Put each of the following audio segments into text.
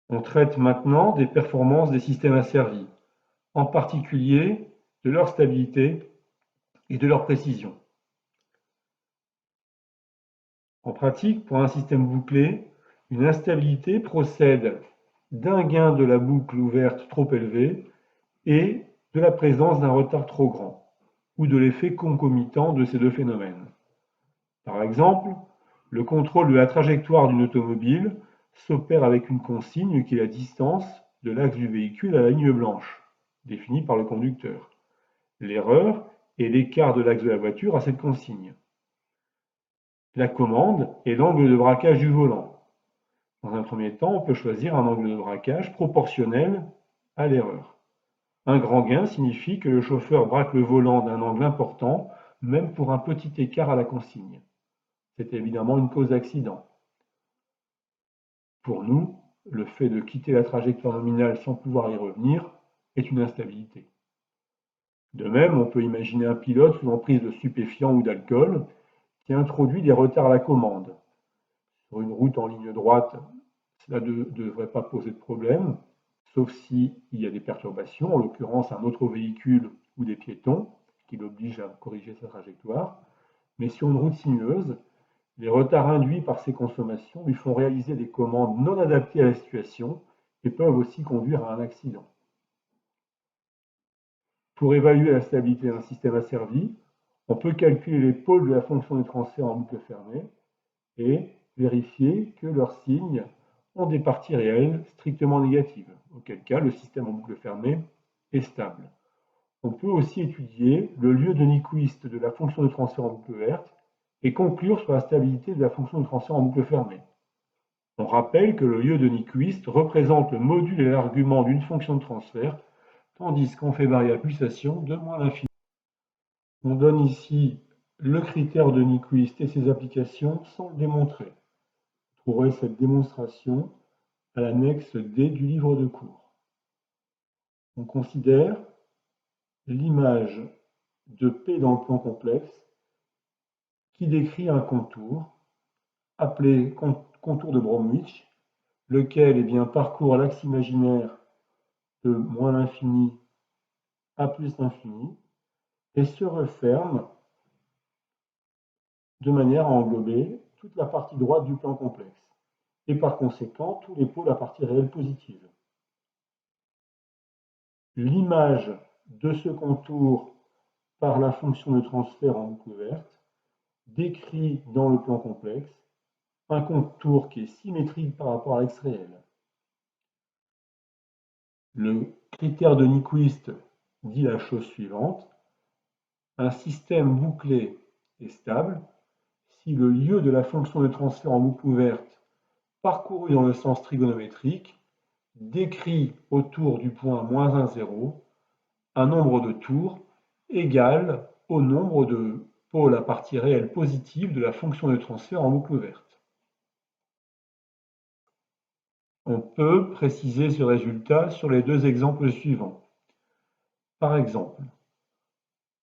On traite maintenant des performances des systèmes asservis, en particulier de leur stabilité et de leur précision. En pratique, pour un système bouclé, une instabilité procède d'un gain de la boucle ouverte trop élevé et de la présence d'un retard trop grand, ou de l'effet concomitant de ces deux phénomènes. Par exemple, le contrôle de la trajectoire d'une automobile s'opère avec une consigne qui est la distance de l'axe du véhicule à la ligne blanche, définie par le conducteur. L'erreur est l'écart de l'axe de la voiture à cette consigne. La commande est l'angle de braquage du volant. Dans un premier temps, on peut choisir un angle de braquage proportionnel à l'erreur. Un grand gain signifie que le chauffeur braque le volant d'un angle important, même pour un petit écart à la consigne. C'est évidemment une cause d'accident. Pour nous, le fait de quitter la trajectoire nominale sans pouvoir y revenir est une instabilité. De même, on peut imaginer un pilote sous emprise de stupéfiants ou d'alcool qui introduit des retards à la commande. Sur une route en ligne droite, cela ne devrait pas poser de problème, sauf s'il y a des perturbations, en l'occurrence un autre véhicule ou des piétons, qui l'obligent à corriger sa trajectoire. Mais sur une route sinueuse, les retards induits par ces consommations lui font réaliser des commandes non adaptées à la situation et peuvent aussi conduire à un accident. Pour évaluer la stabilité d'un système asservi, on peut calculer les pôles de la fonction de transfert en boucle fermée et vérifier que leurs signes ont des parties réelles strictement négatives, auquel cas le système en boucle fermée est stable. On peut aussi étudier le lieu de Nyquist de la fonction de transfert en boucle ouverte et conclure sur la stabilité de la fonction de transfert en boucle fermée. On rappelle que le lieu de Nyquist représente le module et l'argument d'une fonction de transfert, tandis qu'on fait varier la pulsation de moins l'infini. On donne ici le critère de Nyquist et ses applications sans le démontrer. Vous trouverez cette démonstration à l'annexe D du livre de cours. On considère l'image de P dans le plan complexe qui décrit un contour appelé contour de Bromwich, lequel parcourt l'axe imaginaire de moins l'infini à plus l'infini et se referme de manière à englober toute la partie droite du plan complexe et par conséquent tous les pôles à partie réelle positive. L'image de ce contour par la fonction de transfert en boucle ouverte décrit dans le plan complexe un contour qui est symétrique par rapport à l'axe réel. Le critère de Nyquist dit la chose suivante: un système bouclé est stable si le lieu de la fonction de transfert en boucle ouverte parcouru dans le sens trigonométrique décrit autour du point -1, 0 un nombre de tours égal au nombre de pôles à partie réelle positive de la fonction de transfert en boucle ouverte. On peut préciser ce résultat sur les deux exemples suivants. Par exemple,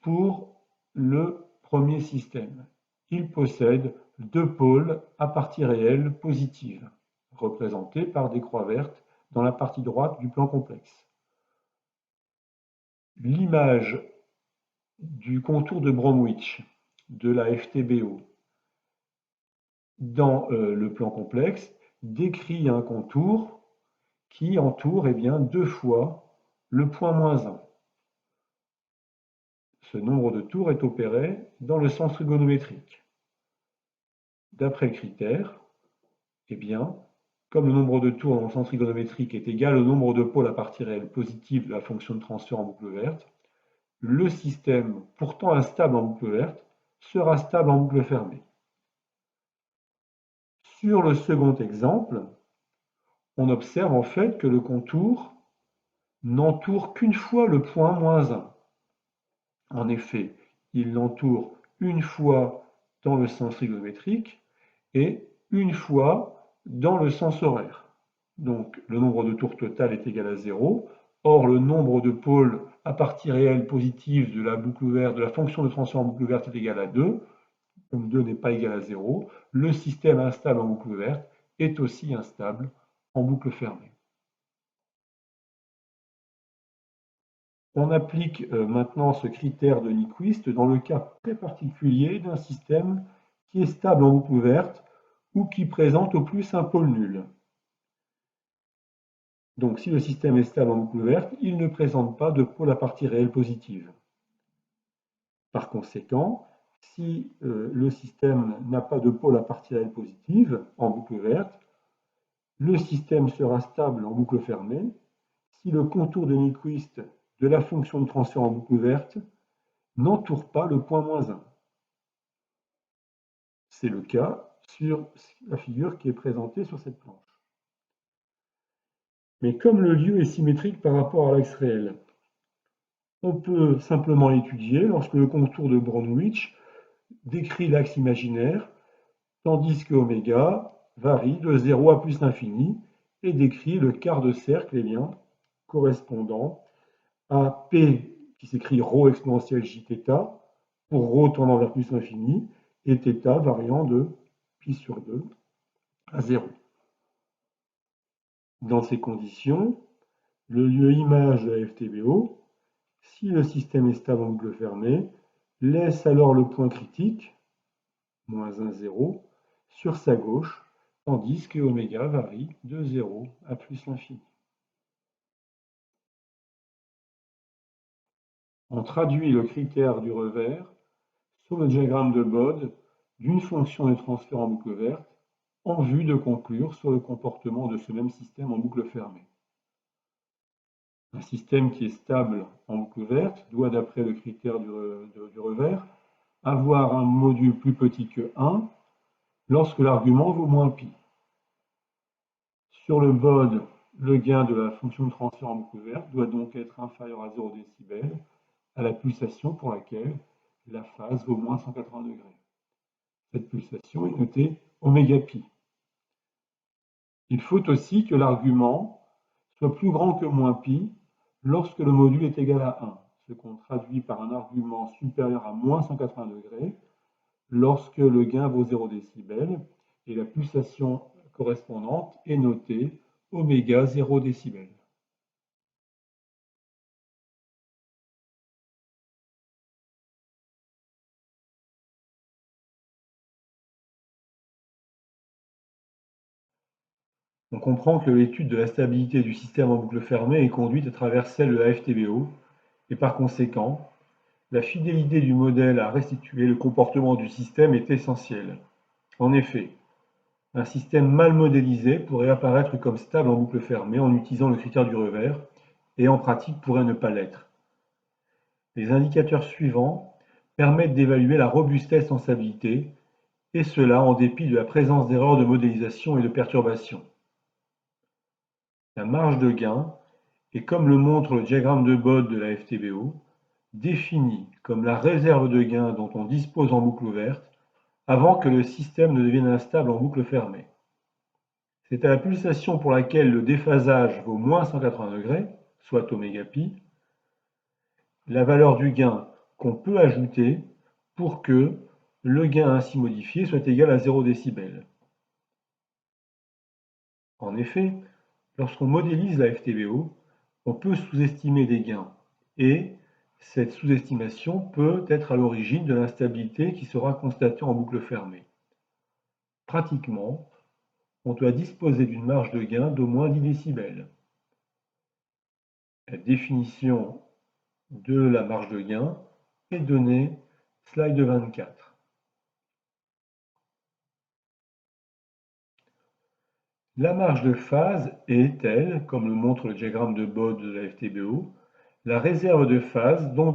pour le premier système, il possède deux pôles à partie réelle positive, représentés par des croix vertes dans la partie droite du plan complexe. L'image du contour de Bromwich de la FTBO dans le plan complexe décrit un contour qui entoure deux fois le point -1. Ce nombre de tours est opéré dans le sens trigonométrique. D'après le critère, comme le nombre de tours dans le sens trigonométrique est égal au nombre de pôles à partie réelle positive de la fonction de transfert en boucle verte, le système, pourtant instable en boucle verte, sera stable en boucle fermée. Sur le second exemple, on observe en fait que le contour n'entoure qu'une fois le point -1. En effet, il l'entoure une fois dans le sens trigonométrique et une fois dans le sens horaire. Donc le nombre de tours total est égal à 0. Or, le nombre de pôles à partie réelle positive de la boucle ouverte, de la fonction de transfert en boucle ouverte est égal à 2. Comme 2 n'est pas égal à 0, le système instable en boucle ouverte est aussi instable en boucle fermée. On applique maintenant ce critère de Nyquist dans le cas très particulier d'un système qui est stable en boucle ouverte ou qui présente au plus un pôle nul. Donc si le système est stable en boucle ouverte, il ne présente pas de pôle à partie réelle positive. Par conséquent, si le système n'a pas de pôle à partie réelle positive en boucle ouverte, le système sera stable en boucle fermée si le contour de Nyquist de la fonction de transfert en boucle ouverte n'entoure pas le point -1. C'est le cas sur la figure qui est présentée sur cette planche. Mais comme le lieu est symétrique par rapport à l'axe réel, on peut simplement l'étudier lorsque le contour de Bromwich décrit l'axe imaginaire, tandis que oméga varie de 0 à plus l'infini et décrit le quart de cercle correspondant à P qui s'écrit ρ exponentielle jθ pour ρ tendant vers plus l'infini et θ variant de pi sur 2 à 0. Dans ces conditions, le lieu image de la FTBO, si le système est stable en boucle fermée, laisse alors le point critique, -1, 0, sur sa gauche, tandis que oméga varie de 0 à plus l'infini. On traduit le critère du revers sur le diagramme de Bode d'une fonction de transfert en boucle verte en vue de conclure sur le comportement de ce même système en boucle fermée. Un système qui est stable en boucle verte doit, d'après le critère du revers, avoir un module plus petit que 1 lorsque l'argument vaut moins pi. Sur le Bode, le gain de la fonction de transfert en boucle verte doit donc être inférieur à 0 décibel à la pulsation pour laquelle la phase vaut moins 180 degrés. Cette pulsation est notée oméga pi. Il faut aussi que l'argument soit plus grand que moins pi lorsque le module est égal à 1, ce qu'on traduit par un argument supérieur à moins 180 degrés lorsque le gain vaut 0 décibel et la pulsation correspondante est notée oméga 0 décibel. On comprend que l'étude de la stabilité du système en boucle fermée est conduite à travers celle de la FTBO et par conséquent, la fidélité du modèle à restituer le comportement du système est essentielle. En effet, un système mal modélisé pourrait apparaître comme stable en boucle fermée en utilisant le critère du revers et en pratique pourrait ne pas l'être. Les indicateurs suivants permettent d'évaluer la robustesse en stabilité, et cela en dépit de la présence d'erreurs de modélisation et de perturbations. La marge de gain est, comme le montre le diagramme de Bode de la FTBO, définie comme la réserve de gain dont on dispose en boucle ouverte avant que le système ne devienne instable en boucle fermée. C'est à la pulsation pour laquelle le déphasage vaut moins 180 degrés, soit oméga pi, la valeur du gain qu'on peut ajouter pour que le gain ainsi modifié soit égal à 0 décibel. En effet, lorsqu'on modélise la FTBO, on peut sous-estimer des gains et cette sous-estimation peut être à l'origine de l'instabilité qui sera constatée en boucle fermée. Pratiquement, on doit disposer d'une marge de gain d'au moins 10 décibels. La définition de la marge de gain est donnée slide 24. La marge de phase est telle, comme le montre le diagramme de Bode de la FTBO, la réserve de phase dont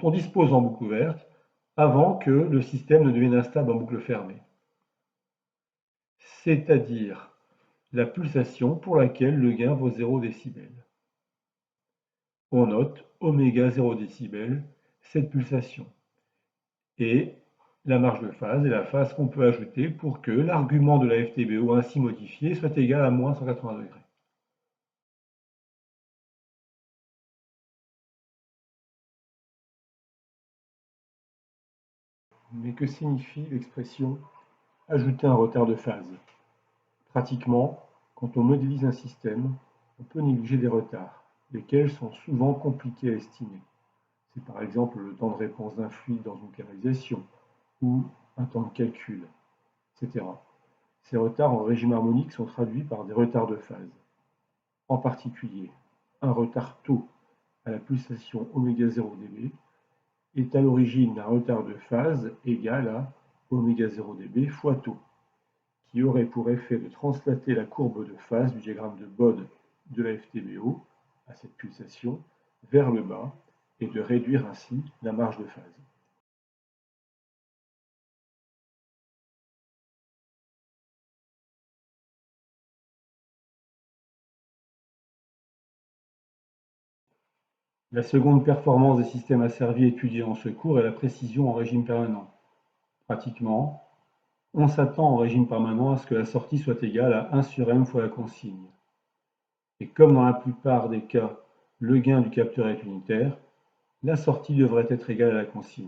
on dispose en boucle ouverte avant que le système ne devienne instable en boucle fermée. C'est-à-dire la pulsation pour laquelle le gain vaut 0 décibel. On note oméga 0 décibel, cette pulsation. Et la marge de phase est la phase qu'on peut ajouter pour que l'argument de la FTBO ainsi modifié soit égal à moins 180 degrés. Mais que signifie l'expression « ajouter un retard de phase » ? Pratiquement, quand on modélise un système, on peut négliger des retards. lesquels sont souvent compliqués à estimer. C'est par exemple le temps de réponse d'un fluide dans une canalisation ou un temps de calcul, etc. Ces retards en régime harmonique sont traduits par des retards de phase. En particulier, un retard taux à la pulsation ω0 dB est à l'origine d'un retard de phase égal à ω0 dB fois taux, qui aurait pour effet de translater la courbe de phase du diagramme de Bode de la FTBO à cette pulsation vers le bas et de réduire ainsi la marge de phase. La seconde performance des systèmes asservis étudiés dans ce cours est la précision en régime permanent. Pratiquement, on s'attend en régime permanent à ce que la sortie soit égale à 1 sur m fois la consigne. Et comme dans la plupart des cas, le gain du capteur est unitaire, la sortie devrait être égale à la consigne.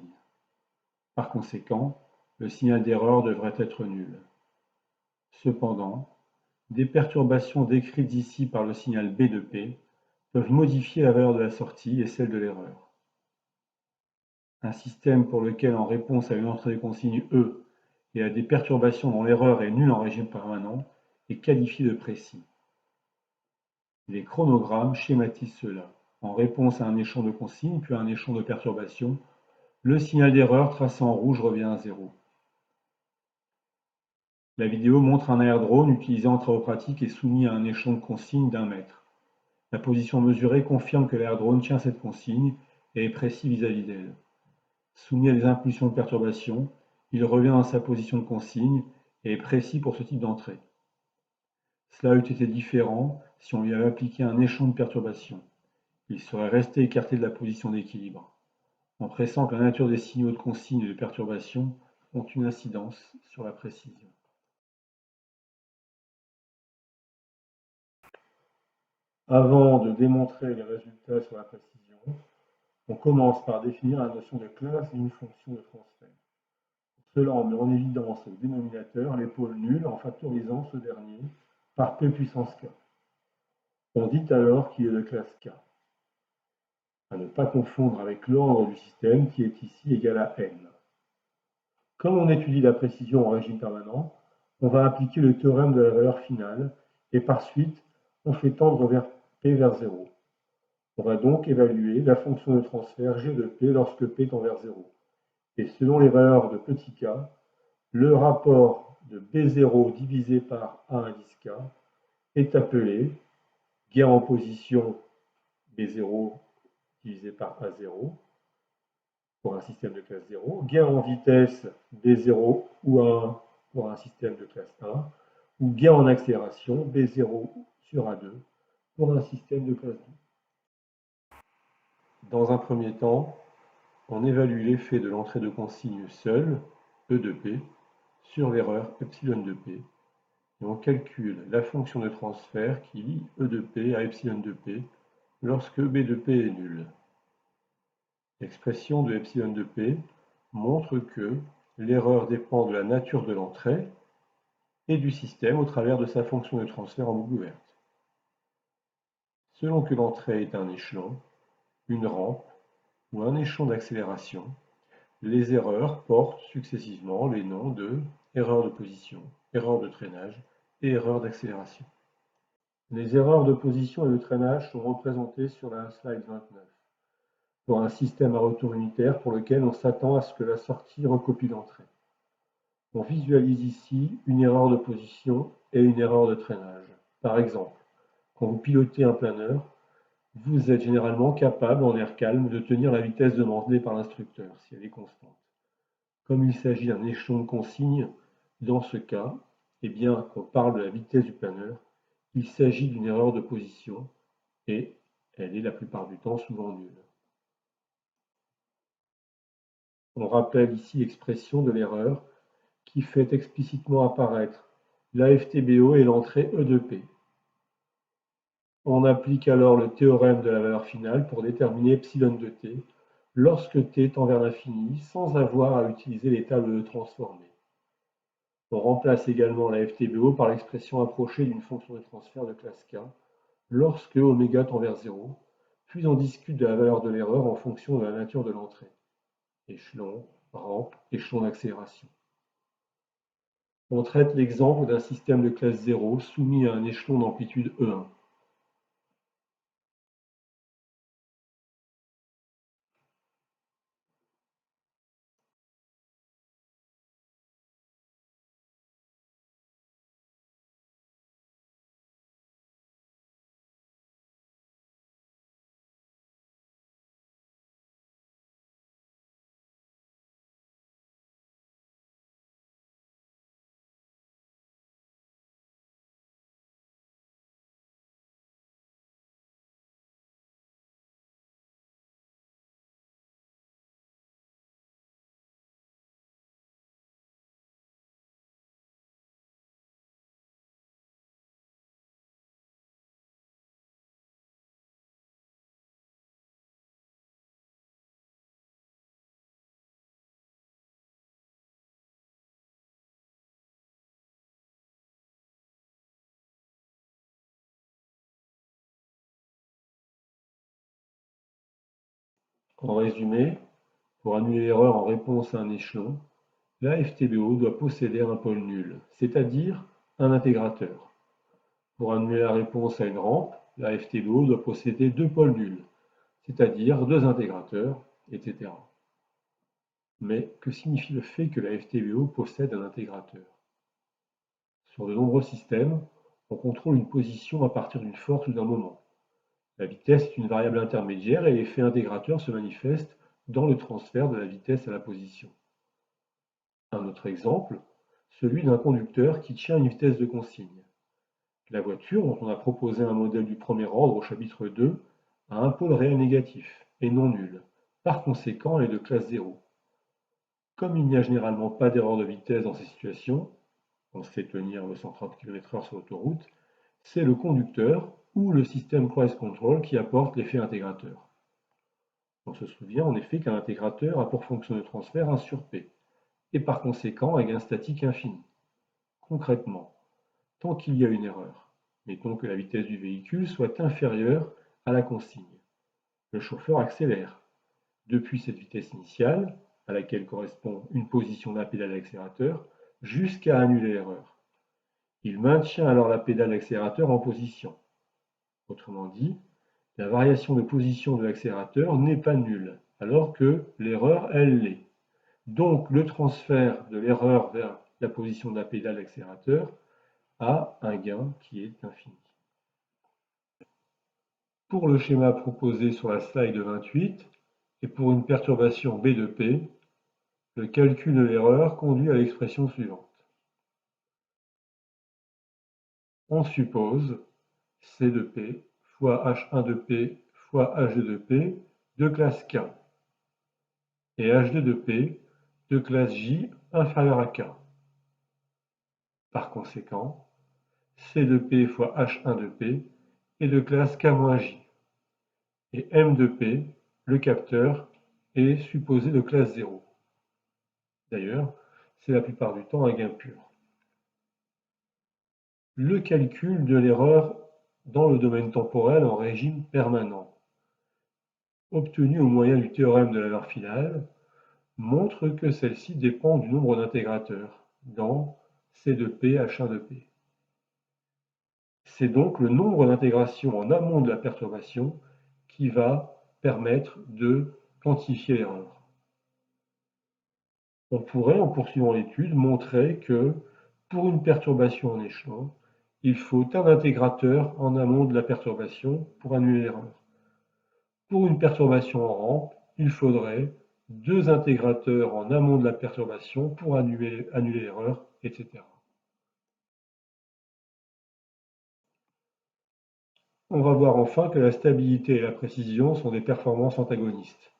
Par conséquent, le signal d'erreur devrait être nul. Cependant, des perturbations décrites ici par le signal B de P peuvent modifier la valeur de la sortie et celle de l'erreur. Un système pour lequel, en réponse à une entrée de consigne E et à des perturbations dont l'erreur est nulle en régime permanent, est qualifié de précis. Les chronogrammes schématisent cela. En réponse à un échelon de consigne puis à un échelon de perturbation, le signal d'erreur tracé en rouge revient à 0. La vidéo montre un air-drone utilisé en travaux pratiques et soumis à un échelon de consigne d'1 mètre. La position mesurée confirme que l'air-drone tient cette consigne et est précis vis-à-vis d'elle. Soumis à des impulsions de perturbation, il revient dans sa position de consigne et est précis pour ce type d'entrée. Cela eût été différent si on lui avait appliqué un échelon de perturbation. Il serait resté écarté de la position d'équilibre, en pressant que la nature des signaux de consigne et de perturbation ont une incidence sur la précision. Avant de démontrer les résultats sur la précision, on commence par définir la notion de classe d'une fonction de transfert. Cela en met en évidence au dénominateur les pôles nuls en factorisant ce dernier par P puissance K. On dit alors qu'il est de classe K, à ne pas confondre avec l'ordre du système qui est ici égal à n. Comme on étudie la précision en régime permanent, on va appliquer le théorème de la valeur finale et par suite, on fait tendre P vers 0. On va donc évaluer la fonction de transfert g de P lorsque P tend vers 0. Et selon les valeurs de petit k, le rapport de B0 divisé par A indice k est appelé gain en position B0 divisé par A0 pour un système de classe 0, gain en vitesse B0 ou A1 pour un système de classe 1, ou gain en accélération B0 sur A2 pour un système de classe 2. Dans un premier temps, on évalue l'effet de l'entrée de consigne seule, E de P, sur l'erreur epsilon de P, et on calcule la fonction de transfert qui lie E de P à epsilon de P lorsque B de P est nul. L'expression de epsilon de P montre que l'erreur dépend de la nature de l'entrée et du système au travers de sa fonction de transfert en boucle ouverte. Selon que l'entrée est un échelon, une rampe ou un échelon d'accélération, les erreurs portent successivement les noms de erreur de position, erreur de traînage et erreur d'accélération. Les erreurs de position et de traînage sont représentées sur la slide 29 pour un système à retour unitaire pour lequel on s'attend à ce que la sortie recopie l'entrée. On visualise ici une erreur de position et une erreur de traînage. Par exemple, quand vous pilotez un planeur, vous êtes généralement capable, en air calme, de tenir la vitesse demandée par l'instructeur, si elle est constante. Comme il s'agit d'un échelon de consigne, dans ce cas, et bien qu'on parle de la vitesse du planeur, il s'agit d'une erreur de position et elle est la plupart du temps souvent nulle. On rappelle ici l'expression de l'erreur qui fait explicitement apparaître la FTBO et l'entrée E de P. On applique alors le théorème de la valeur finale pour déterminer epsilon de t lorsque t tend vers l'infini sans avoir à utiliser les tables de transformées. On remplace également la FTBO par l'expression approchée d'une fonction de transfert de classe K lorsque ω tend vers 0 puis on discute de la valeur de l'erreur en fonction de la nature de l'entrée. Échelon, rampe, échelon d'accélération. On traite l'exemple d'un système de classe 0 soumis à un échelon d'amplitude E1. En résumé, pour annuler l'erreur en réponse à un échelon, la FTBO doit posséder un pôle nul, c'est-à-dire un intégrateur. Pour annuler la réponse à une rampe, la FTBO doit posséder deux pôles nuls, c'est-à-dire deux intégrateurs, etc. Mais que signifie le fait que la FTBO possède un intégrateur? Sur de nombreux systèmes, on contrôle une position à partir d'une force ou d'un moment. La vitesse est une variable intermédiaire et l'effet intégrateur se manifeste dans le transfert de la vitesse à la position. Un autre exemple, celui d'un conducteur qui tient une vitesse de consigne. La voiture, dont on a proposé un modèle du premier ordre au chapitre 2, a un pôle réel négatif et non nul. Par conséquent, elle est de classe 0. Comme il n'y a généralement pas d'erreur de vitesse dans ces situations, on sait tenir le 130 km/h sur l'autoroute, c'est le conducteur ou le système Cruise Control qui apporte l'effet intégrateur. On se souvient en effet qu'un intégrateur a pour fonction de transfert 1 sur P, et par conséquent un gain statique infini. Concrètement, tant qu'il y a une erreur, mettons que la vitesse du véhicule soit inférieure à la consigne, le chauffeur accélère depuis cette vitesse initiale, à laquelle correspond une position de la pédale d'accélérateur, jusqu'à annuler l'erreur. Il maintient alors la pédale d'accélérateur en position. Autrement dit, la variation de position de l'accélérateur n'est pas nulle, alors que l'erreur, elle, l'est. Donc le transfert de l'erreur vers la position de la pédale d'accélérateur a un gain qui est infini. Pour le schéma proposé sur la slide 28, et pour une perturbation B de P, le calcul de l'erreur conduit à l'expression suivante. On suppose C de P fois H1 de P fois H2 de P de classe K et H2 de P de classe J inférieure à K. Par conséquent, C de P fois H1 de P est de classe K-J et M de P, le capteur, est supposé de classe 0. D'ailleurs, c'est la plupart du temps un gain pur. Le calcul de l'erreur dans le domaine temporel en régime permanent, obtenu au moyen du théorème de la valeur finale, montre que celle-ci dépend du nombre d'intégrateurs dans C de P H1 de P. C'est donc le nombre d'intégrations en amont de la perturbation qui va permettre de quantifier l'erreur. On pourrait, en poursuivant l'étude, montrer que pour une perturbation en échelon, il faut un intégrateur en amont de la perturbation pour annuler l'erreur. Pour une perturbation en rampe, il faudrait deux intégrateurs en amont de la perturbation pour annuler l'erreur, etc. On va voir enfin que la stabilité et la précision sont des performances antagonistes.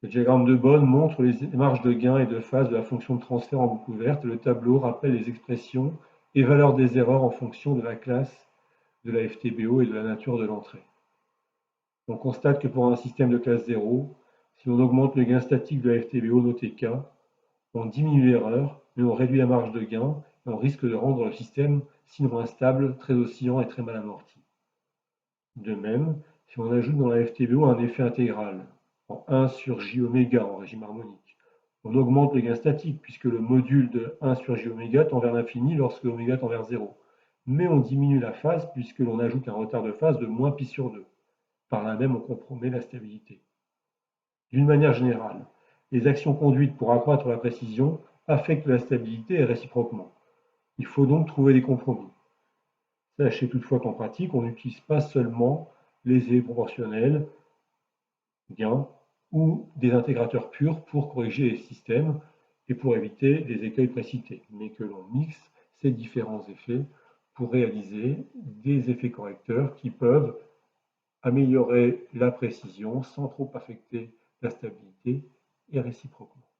Le diagramme de Bonne montre les marges de gain et de phase de la fonction de transfert en boucle ouverte et le tableau rappelle les expressions et valeurs des erreurs en fonction de la classe de la FTBO et de la nature de l'entrée. On constate que pour un système de classe 0, si l'on augmente le gain statique de la FTBO noté K, on diminue l'erreur, mais on réduit la marge de gain et on risque de rendre le système sinon instable, très oscillant et très mal amorti. De même, Si on ajoute dans la FTBO un effet intégral en 1 sur J oméga en régime harmonique, on augmente le gain statique puisque le module de 1 sur J oméga tend vers l'infini lorsque oméga tend vers 0. Mais on diminue la phase puisque l'on ajoute un retard de phase de moins pi sur 2. Par là même, on compromet la stabilité. D'une manière générale, les actions conduites pour accroître la précision affectent la stabilité et réciproquement. Il faut donc trouver des compromis. Sachez toutefois qu'en pratique, on n'utilise pas seulement les effets proportionnels, gains, ou des intégrateurs purs pour corriger les systèmes et pour éviter les écueils précités, mais que l'on mixe ces différents effets pour réaliser des effets correcteurs qui peuvent améliorer la précision sans trop affecter la stabilité et réciproquement.